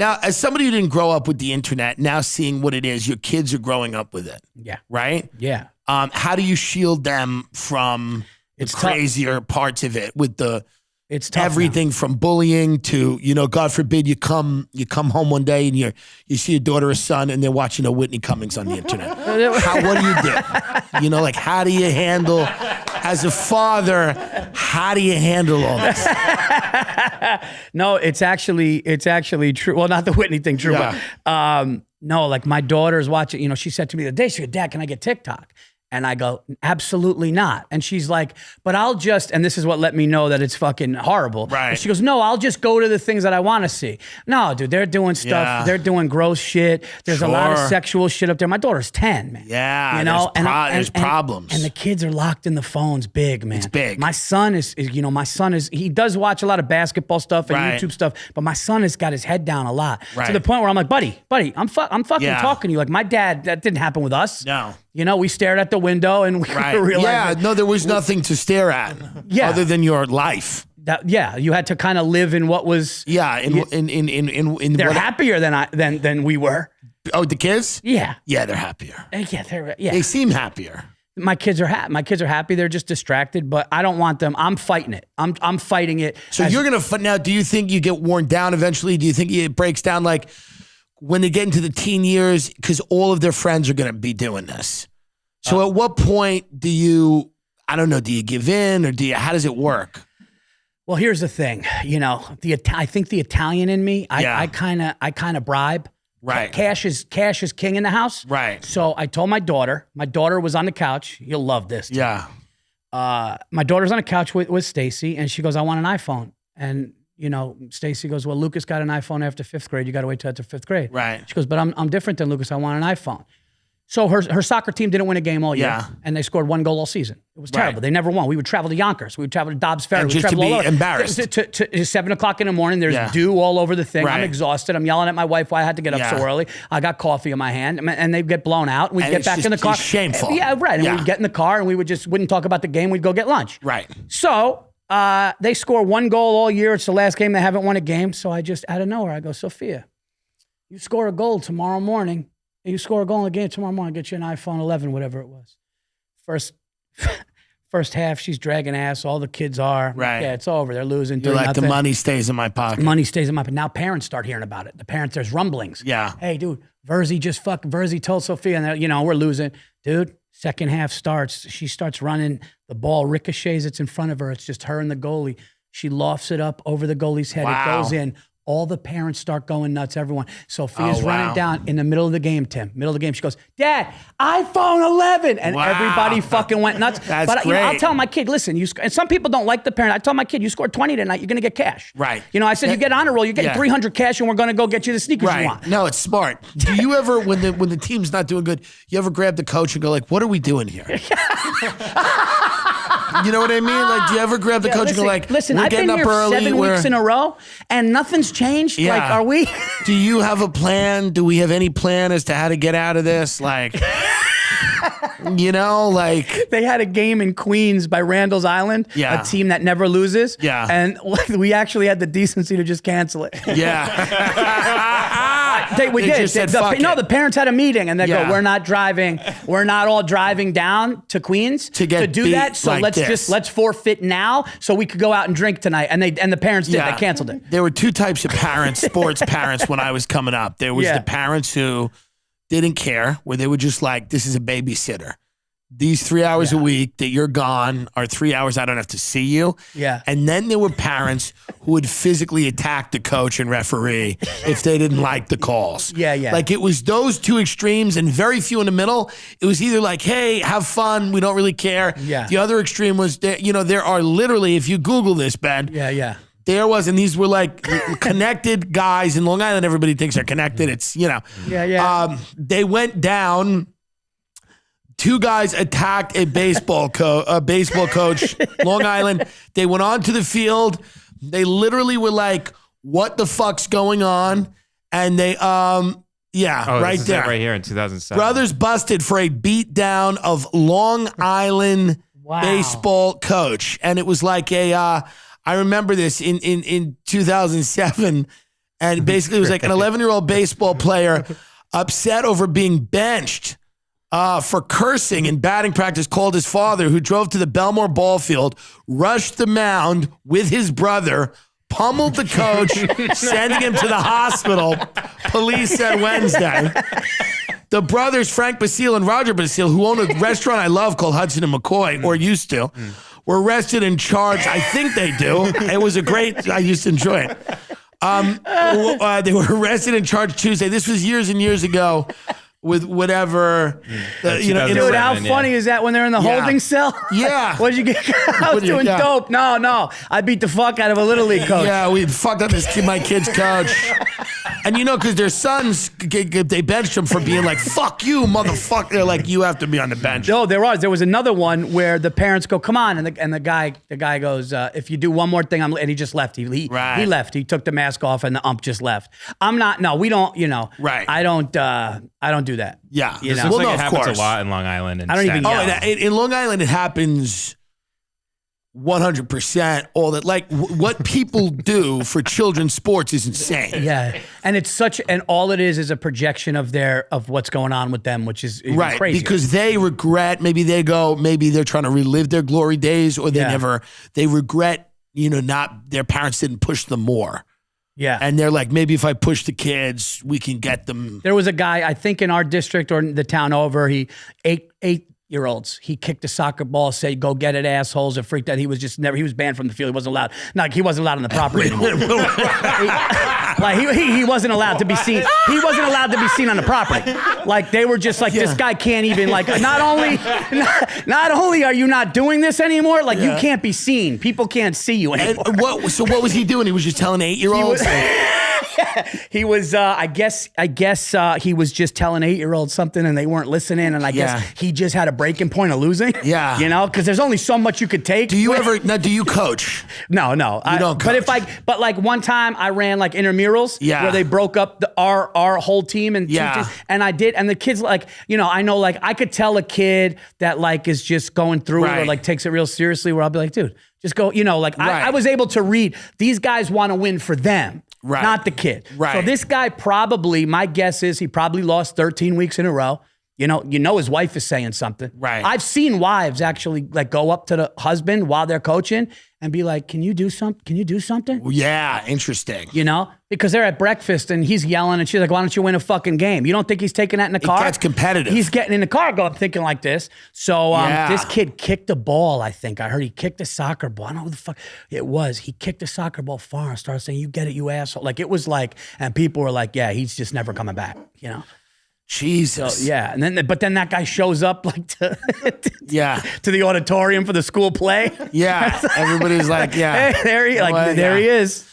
Now, as somebody who didn't grow up with the internet, now seeing what it is, your kids are growing up with it. Yeah. Right? Yeah. How do you shield them from the crazier parts of it with the it's tough everything now. From bullying to, God forbid you come home one day and you see your daughter or son and they're watching a Whitney Cummings on the internet. What do you do? How do you handle, as a father, how do you handle all this? No, it's actually true. Well, not the Whitney thing true, but no, like my daughter's watching, she said to me the other day, she said, Dad, can I get TikTok? And I go, absolutely not. And she's like, but I'll just, and this is what let me know that it's fucking horrible. Right. And she goes, no, I'll just go to the things that I want to see. No, dude, they're doing stuff. Yeah. They're doing gross shit. There's a lot of sexual shit up there. My daughter's 10, man. Yeah, there's problems. And the kids are locked in the phones big, man. It's big. My son is he does watch a lot of basketball stuff and YouTube stuff, but my son has got his head down a lot. Right. To the point where I'm like, buddy, I'm fucking talking to you. Like my dad, that didn't happen with us. No. We stared at the window and we realized. Yeah, no, there was nothing to stare at other than your life. You had to kind of live in what was. Yeah, they're happier than we were. Oh, the kids? Yeah. Yeah, they're happier. Yeah. They seem happier. My kids are happy. They're just distracted, but I don't want them. I'm fighting it. I'm fighting it. So you're going to, now, do you think you get worn down eventually? Do you think it breaks down like when they get into the teen years, because all of their friends are going to be doing this? So at what point do you give in or how does it work? Well, here's the thing, I think the Italian in me, I kind of bribe. Right. Cash is king in the house. Right. So I told my daughter was on the couch. You'll love this. Yeah. My daughter's on the couch with Stacy and she goes, I want an iPhone. And Stacy goes, well, Lucas got an iPhone after 5th grade. You got to wait till after 5th grade. Right. She goes, but I'm different than Lucas. I want an iPhone. So her soccer team didn't win a game all year, and they scored 1 goal all season. It was terrible. They never won. We would travel to Yonkers. We would travel to Dobbs Ferry. And just to be embarrassed. It's 7 o'clock in the morning. There's dew all over the thing. Right. I'm exhausted. I'm yelling at my wife why I had to get up so early. I got coffee in my hand, and they'd get blown out. We'd get back in the car. It's shameful. Yeah, right. And we'd get in the car, and we wouldn't talk about the game. We'd go get lunch. Right. So they score 1 goal all year. It's the last game. They haven't won a game. So I just, out of nowhere, I go, Sophia, you score a goal tomorrow morning. You score a goal in the game tomorrow morning, I'll get you an iPhone 11, whatever it was. First half, she's dragging ass. All the kids are. Right. Yeah, it's over. They're losing. You're like, nothing. The money stays in my pocket. Money stays in my pocket. Now parents start hearing about it. There's rumblings. Yeah. Hey, dude, Virzi told Sophia, and we're losing. Dude, second half starts. She starts running. The ball ricochets. It's in front of her. It's just her and the goalie. She lofts it up over the goalie's head. Wow. It goes in. All the parents start going nuts, everyone. Sophia's running down in the middle of the game, Tim. Middle of the game. She goes, Dad, iPhone 11. And everybody fucking went nuts. That's but great. I'll tell my kid, listen, and some people don't like the parent. I tell my kid, you scored 20 tonight, you're going to get cash. Right. I said, you get on a roll, you're getting 300 cash and we're going to go get you the sneakers you want. No, it's smart. Do you ever, when the team's not doing good, you ever grab the coach and go like, what are we doing here? You know what I mean? Like, do you ever grab the coach and go like, listen, we're I've getting been here up early, 7 weeks in a row and nothing's changed? Yeah. Like, are we? Do you have a plan? Do we have any plan as to how to get out of this? Like, like. They had a game in Queens by Randall's Island, a team that never loses. Yeah. And we actually had the decency to just cancel it. Yeah. We did. The parents had a meeting and they go, we're not driving. We're not all driving down to Queens to do that. So let's forfeit now so we could go out and drink tonight. And the parents did. They canceled it. There were 2 types of parents, sports parents, when I was coming up. There was the parents who didn't care, where they were just like, this is a babysitter. These 3 hours a week that you're gone are 3 hours I don't have to see you. Yeah. And then there were parents who would physically attack the coach and referee if they didn't like the calls. Yeah. Like, it was those 2 extremes and very few in the middle. It was either like, hey, have fun, we don't really care. Yeah. The other extreme was, there are literally, if you Google this, Ben. Yeah. There was, and these were like connected guys in Long Island. Everybody thinks they're connected. It's, Yeah. They went down. 2 guys attacked a baseball coach, Long Island. They went onto the field. They literally were like, what the fuck's going on? And they, right there. Right here in 2007. Brothers busted for a beatdown of Long Island baseball coach. And it was like I remember this in 2007. And basically it was like an 11-year-old baseball player upset over being benched for cursing in batting practice, called his father, who drove to the Belmore ball field, rushed the mound with his brother, pummeled the coach, sending him to the hospital, police said Wednesday. The brothers, Frank Basile and Roger Basile, who own a restaurant I love called Hudson and McCoy, or used to, were arrested and charged. I think they do. It was I used to enjoy it. They were arrested and charged Tuesday. This was years and years ago. With whatever, dude, how funny is that when they're in the holding cell? Yeah. What'd you get? I was doing dope. No. I beat the fuck out of a Little League coach. Yeah, we fucked up my kid's coach. And because their sons, they benched him for being like, fuck you, motherfucker. They're like, you have to be on the bench. No, there was another one where the parents go, come on. And the guy goes, if you do one more thing, and he just left. He left. He took the mask off and the ump just left. We don't, Right. I don't do that. Yeah. It happens a lot in Long Island. And I don't even know. In Long Island, it happens 100%. All that, like what people do for children's sports is insane. Yeah. And it's all it is a projection of what's going on with them, which is right. crazy. Because they regret, maybe they're trying to relive their glory days, or they regret, their parents didn't push them more. Yeah. And they're like, maybe if I push the kids, we can get them. There was a guy, I think in our district or the town over, he 8-year-olds. He kicked a soccer ball, said, go get it, assholes, and freaked out. He was he was banned from the field. He wasn't allowed. He wasn't allowed on the property anymore. He wasn't allowed to be seen. He wasn't allowed to be seen on the property. Like they were just like, this guy can't even not only are you not doing this anymore, you can't be seen. People can't see you anymore. And what was he doing? He was just telling 8-year-olds? He was, I guess he was just telling 8-year-olds something and they weren't listening. And I guess he just had a breaking point of losing. Yeah. Because there's only so much you could take. Do you coach? No. You don't coach. But one time I ran intramurals where they broke up our whole team and and I did. And the kids I know I could tell a kid that is just going through it or takes it real seriously, where I'll be like, dude, just go, I was able to read, these guys want to win for them. Right. Not the kid. Right. So this guy my guess is he probably lost 13 weeks in a row. His wife is saying something. Right. I've seen wives actually go up to the husband while they're coaching and be like, can you do something? Can you do something? Yeah, interesting. Because they're at breakfast and he's yelling and she's like, why don't you win a fucking game? You don't think he's taking that in the car? That's competitive. He's getting in the car going, thinking like this. So this kid kicked a ball, I think. I heard he kicked a soccer ball. I don't know who the fuck it was. He kicked a soccer ball far and started saying, you get it, you asshole. It was and people were like, yeah, he's just never coming back, Jesus. So, yeah. And but then that guy shows up to the auditorium for the school play. Yeah. Everybody's like, yeah. Hey, there he is.